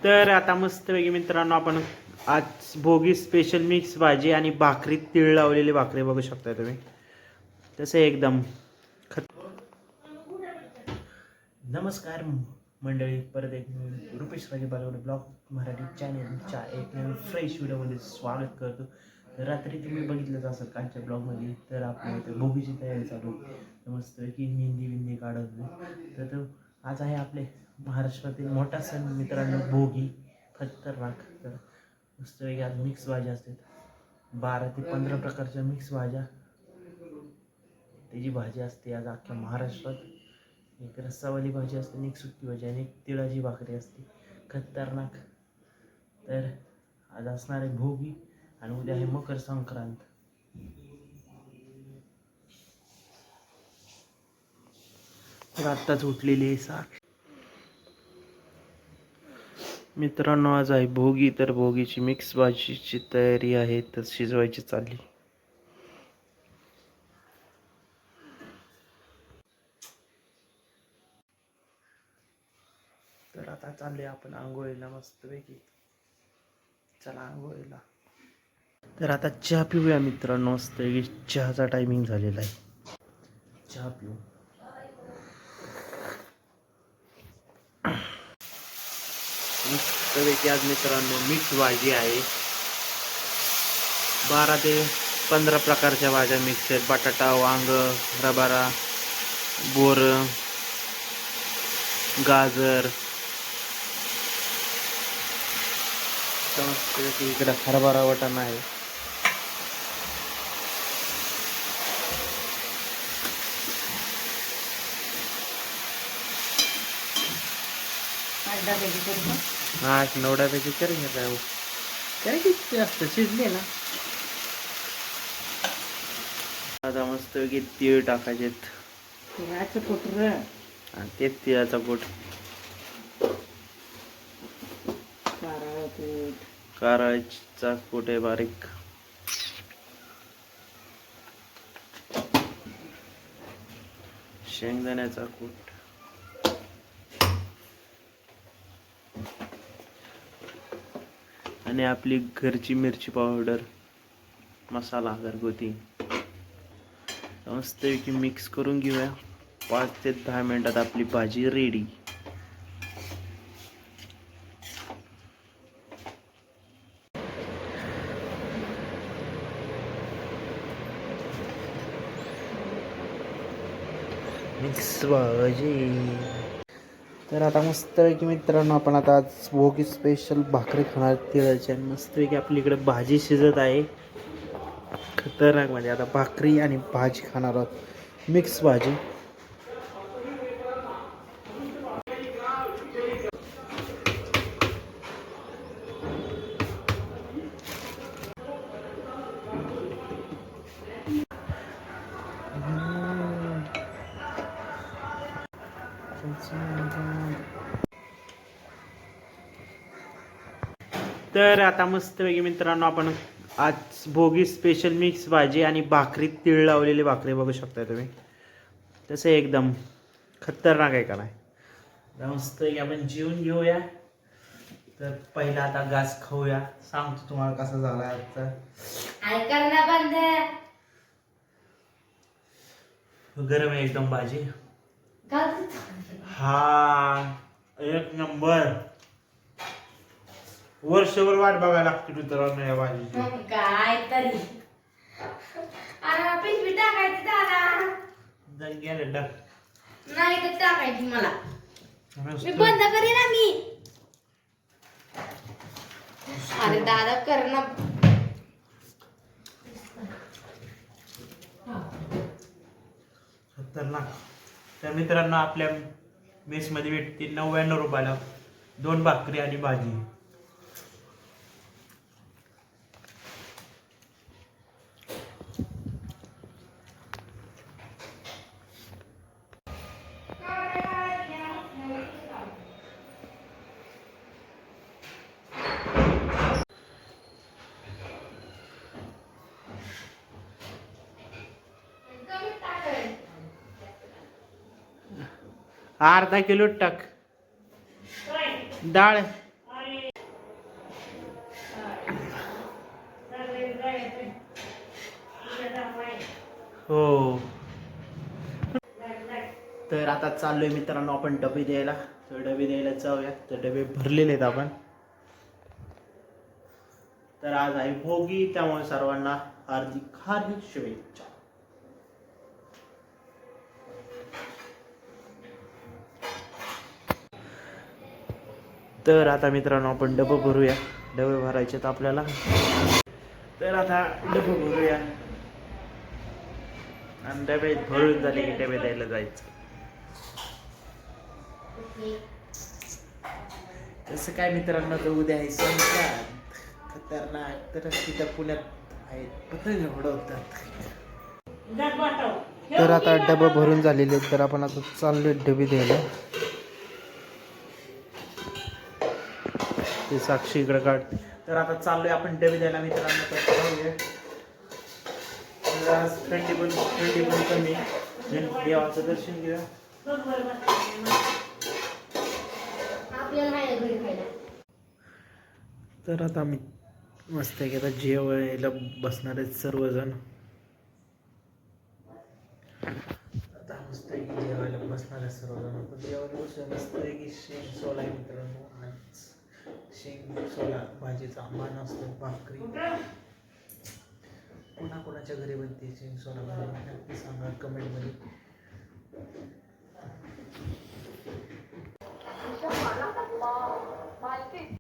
तर आता मस्तपैकी मित्रांनो आपण आज भोगी स्पेशल मिक्स भाजी आणि भाकरी तीळ लावलेली भाकरी बघू शकता तुम्ही. तसे एकदम नमस्कार मंडळी, परत एक नवीन रुपेश राजे बालवडे ब्लॉग मराठी चॅनलच्या एक नवीन फ्रेश व्हिडिओमध्ये स्वागत करतो. तर रात्री तुम्ही बघितलंच असेल कालच्या ब्लॉगमध्ये, तर आपल्या इथे भोगीची तयारी चालू आहे. मस्तपैकी मेहंदी काढत होते. तर आज आहे आपले महाराष्ट्रातील मोठा सण मित्रांनो भोगी, खतरनाक. तर मस्तपैकी आज मिक्स भाज्या असतात, 12 ते 15 प्रकारच्या मिक्स भाज्या. त्याची भाजी असते आज अख्ख्या महाराष्ट्रात. एक रस्सावाली भाजी असते आणि एक सुकी भाजी आणि एक तिळाची भाकरी असते, खतरनाक. तर आज असणार आहे भोगी आणि उद्या आहे मकर संक्रांत. तर आत्ताच उठलेली आहे साख मित्रांनो. आज आहे भोगी, तर भोगीची मिक्स भाजीची तयारी आहे, तर शिजवायची चालली. तर आता चालले आपण आंघोळीला मस्तपैकी. चला आंघोळीला. तर आता चहा पिऊया मित्रांनो. मस्तपैकी चहाचा टायमिंग झालेला आहे, चहा पिऊ. मस्तपैकी आज मित्रांनो मिक्स भाजी आहे. 12 ते 15 प्रकारच्या भाज्या मिक्स आहेत. बटाटा, वांग, हरभरा, बोर, गाजर. इकडे हरभरा वाटाणा आहे. हा 9 डब्याची करेन काय किती असतं शिजले ना. आता मस्त तीळ टाकायचेत आणि तेच तिळाचा गोट, कारळाचा कोट आहे बारीक. शेंगदाण्याचा कूट, आणि आपली घरची मिरची पावडर, मसाला घरगुती. मस्तपैकी मिक्स करून घेऊया. 5 ते 10 मिनिटात आपली भाजी रेडी. मिक्स भाजी. तर आता मस्तपैकी मित्रांनो आपण आता आज भोगी स्पेशल भाकरी खाणार तिळाची, आणि मस्तपैकी आपली इकडे भाजी शिजत आहे. खतरनाक म्हणजे आता भाकरी आणि भाजी खाणार आहोत, मिक्स भाजी. तर आता मस्तपैकी मित्रांनो आपण आज भोगी स्पेशल मिक्स भाजी आणि भाकरी तीळ लावलेली भाकरी बघू शकता तुम्ही. तसे एकदम खतरनाक आहे का नाही. मस्तपैकी आपण जेवून घेऊया. तर पहिला आता घास खाऊया, सांगतो तुम्हाला कसा झाला आजचा. गरम आहे एकदम भाजी. हा एक नंबर. वर्षभर वाट बघायला लागते मित्रांनो या भाजीची. काय तरी अरे पिशवी टाकायची दादा. नाही तर टाकायची मला. मी बंद करीन ना मी. अरे दादा कर ना. खतरनाक. तर मित्रांनो आपल्या मेसमध्ये भेटते 99 रुपयाला 2 भाकरी आणि भाजी. अर्धा किलो टाक डाळ. हो. तर आता चाललोय मित्रांनो आपण डबे द्यायला. तर डबे द्यायला जाऊया. तर डबे भरलेले आहेत आपण. तर आज आहे भोगी, त्यामुळे सर्वांना हार्दिक हार्दिक शुभेच्छा. तर आता मित्रांनो आपण डबं भरूया. डबे भरायचे आहेत आपल्याला. तर आता डबं भरूया आणि डबे भरून झाले की डबे द्यायला जायचं. तसं काय मित्रांनो, तर उद्या आहे संक्रांत. खतरनाक. तर तिथं पुण्यात आहेत पतंग उडवतात. तर आता डबं भरून झालेले आहेत. तर आपण आता चाललोय डबे द्यायला. ते साक्षी इकडे काढते. तर आता चाललोय आपण डबे द्यायला मित्रांनो. तर पाहूया. आज थंडी पण कमी. देवाचं दर्शन घेऊया. तर आता मी मस्त की आता जेवायला बसणार आहेत सर्वजण. आता मस्त की जेवायला बसणार आहे सर्वजण. आपण जेवायला बसूया मस्त की शेंग सोला आहे मित्रांनो. आज शेंग सोला भाजीचा मान असतो. भाकरी कोणाच्या घरी बनते शेंग सोला भाजी नक्की सांगा कमेंटमध्ये.